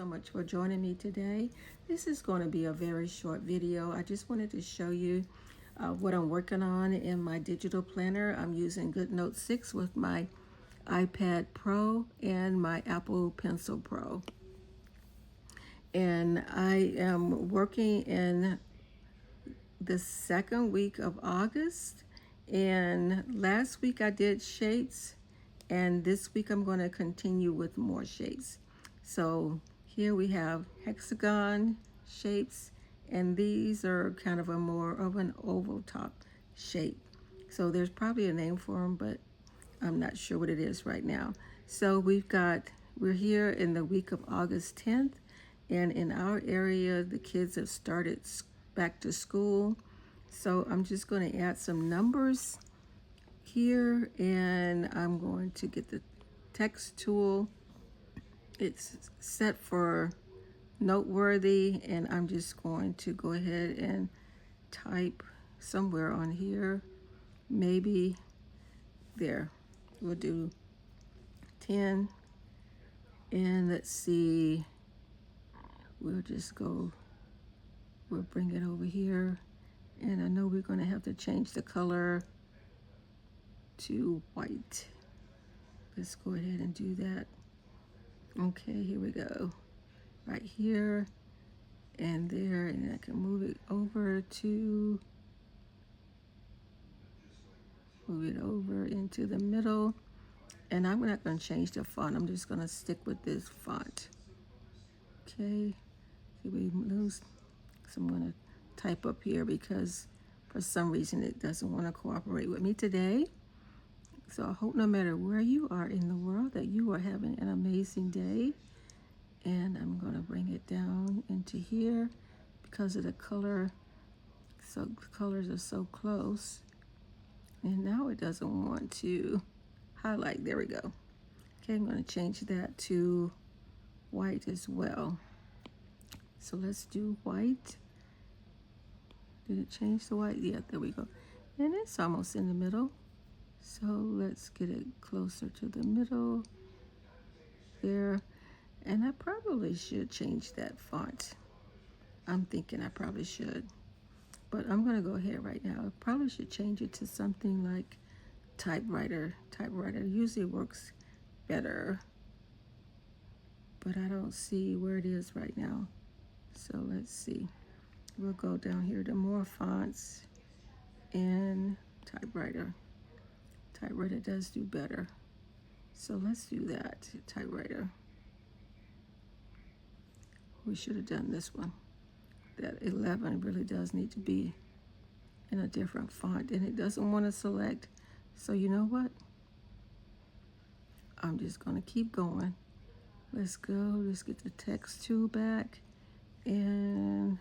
so much for joining me today. This is going to be a very short video. I just wanted to show you what I'm working on in my digital planner. I'm using Goodnotes 6 with my iPad Pro and my Apple Pencil Pro. And I am working in the second week of August. And last week I did shapes, and this week I'm going to continue with more shapes. So here we have hexagon shapes, and these are kind of a more of an oval top shape. So there's probably a name for them, but I'm not sure what it is right now. So we're here in the week of August 10th, and in our area the kids have started back to school. So I'm just going to add some numbers here, and I'm going to get the text tool. It's set for noteworthy, and I'm just going to go ahead and type somewhere on here, maybe there. We'll do 10, and let's see, we'll bring it over here. And I know we're going to have to change the color to white. Let's go ahead and do that. Okay, here we go. Right here and there, and I can move it over into the middle. And I'm not going to change the font. I'm just going to stick with this font. Okay, see, we lose. So I'm going to type up here because for some reason it doesn't want to cooperate with me today. So I hope no matter where you are in the world that you are having an amazing day. And I'm going to bring it down into here because of the color. So the colors are so close. And now it doesn't want to highlight. There we go. Okay, I'm going to change that to white as well. So let's do white. Did it change to white? Yeah, there we go. And it's almost in the middle. So let's get it closer to the middle there. And I probably should change that font. I'm thinking I probably should. But I'm going to go ahead right now. I probably should change it to something like typewriter. Typewriter usually works better. But I don't see where it is right now. So let's see. We'll go down here to more fonts and typewriter. Typewriter does do better. So let's do that, typewriter. We should have done this one. That 11 really does need to be in a different font, and it doesn't want to select. So you know what? I'm just going to keep going. Let's go. Let's get the text tool back. And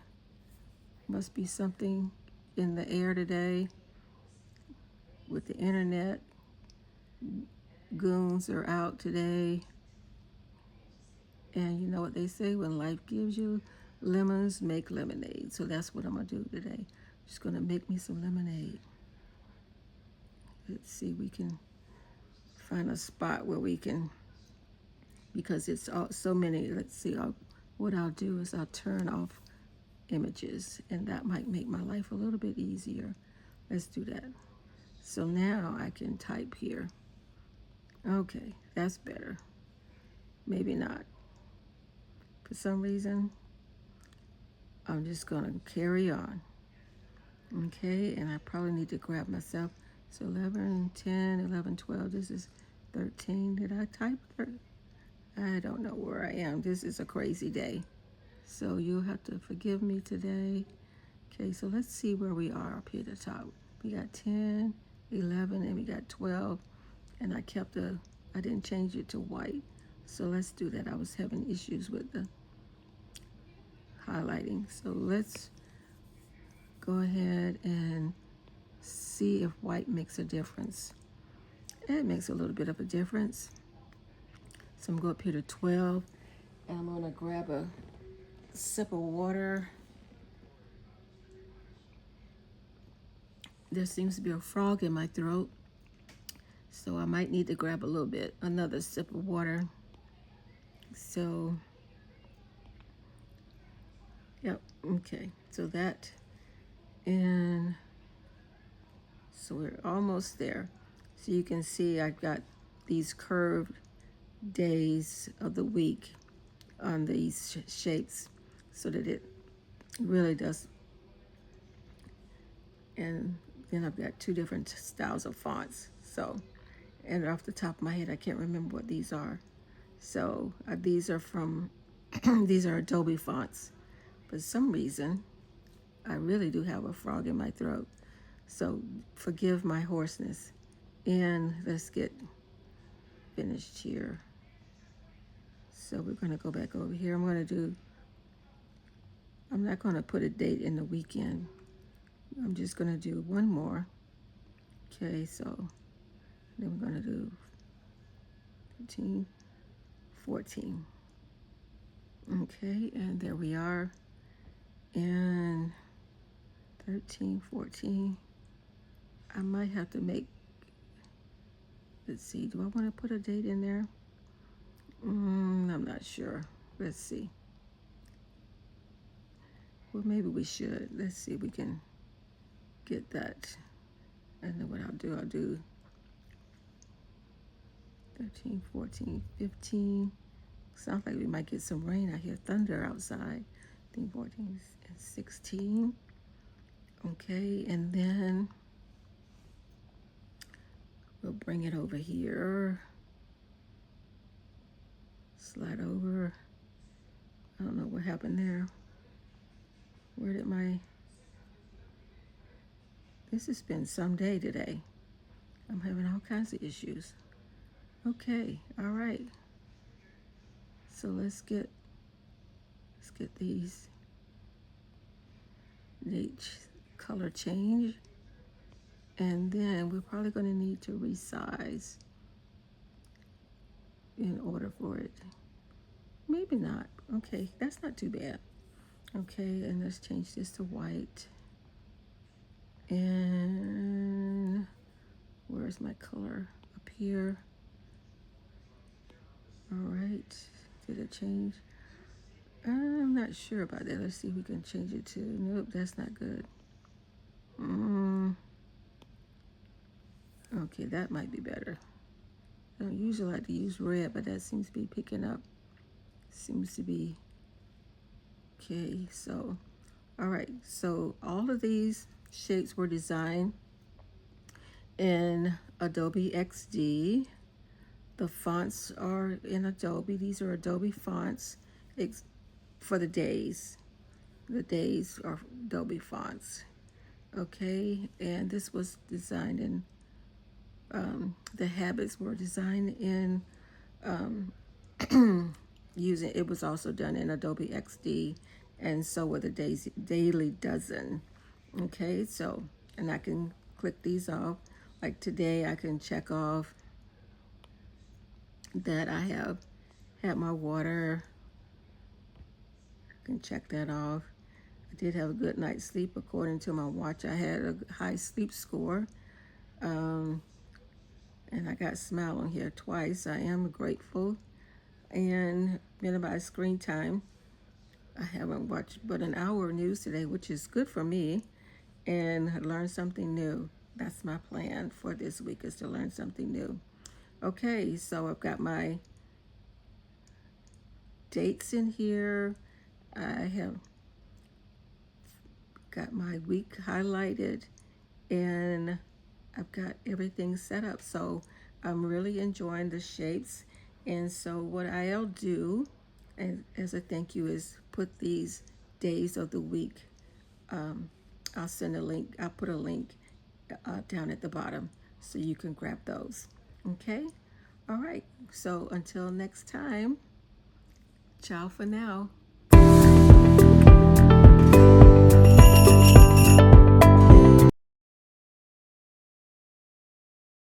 must be something in the air today with the internet. Goons are out today. And you know what they say, when life gives you lemons, make lemonade. So that's what I'm going to do today. Just going to make me some lemonade. Let's see, we can find a spot where we can, because it's so many. Let's see, what I'll do is I'll turn off images, and that might make my life a little bit easier. Let's do that. So now I can type here. Okay, that's better. Maybe not. For some reason, I'm just going to carry on. Okay, and I probably need to grab myself. So 11, 10, 11, 12. This is 13. Did I type 13? I don't know where I am. This is a crazy day. So you'll have to forgive me today. Okay, so let's see where we are up here at the top. We got 10, 11, and we got 12. And I didn't change it to white. So let's do that. I was having issues with the highlighting. So let's go ahead and see if white makes a difference. It makes a little bit of a difference. So I'm going to go up here to 12, and I'm going to grab a sip of water. There seems to be a frog in my throat, so I might need to grab another sip of water. So Yep, okay, so that, and so we're almost there. So you can see I've got these curved days of the week on these shapes so that it really does. And then I've got two different styles of fonts. So, and off the top of my head, I can't remember what these are. So these are from, these are Adobe fonts. For some reason, I really do have a frog in my throat. So forgive my hoarseness. And let's get finished here. So we're going to go back over here. I'm not going to put a date in the weekend. I'm just going to do one more. Okay, so then we're going to do 13, 14. Okay, and there we are. And 13, 14. I might have to make, let's see, do I want to put a date in there? I'm not sure. Let's see. Well, maybe we should. Let's see if we can get that. And then what I'll do 13, 14, 15. Sounds like we might get some rain. I hear thunder outside. 13, 14, and 16. Okay, and then we'll bring it over here. Slide over. I don't know what happened there. Where did this has been some day today. I'm having all kinds of issues. Okay, all right. So let's get these color change. And then we're probably going to need to resize in order for it. Maybe not. Okay, that's not too bad. Okay, and let's change this to white. And where's my color? Up here. All right, did it change? I'm not sure about that. Let's see if we can change it to, nope, that's not good. Okay, that might be better. I don't usually like to use red, but that seems to be picking up. Seems to be, okay, so, all right. So all of these shapes were designed in Adobe XD. The fonts are in Adobe. These are Adobe fonts for the days. The days are Adobe fonts. Okay, and this was designed in, the habits were designed in it was also done in Adobe XD, and so were the daily dozen. Okay, so, and I can click these off. Like today, I can check off that I have had my water. I can check that off. I did have a good night's sleep according to my watch. I had a high sleep score. And I got smile on here twice. I am grateful. And minimize screen time. I haven't watched but an hour of news today, which is good for me, and learn something new. That's my plan for this week, is to learn something new. Okay, so I've got my dates in here. I have got my week highlighted, and I've got everything set up. So I'm really enjoying the shapes. And so what I'll do, and as a thank you, is put these days of the week. I'll send a link. I'll put a link down at the bottom so you can grab those. Okay? All right. So until next time, ciao for now.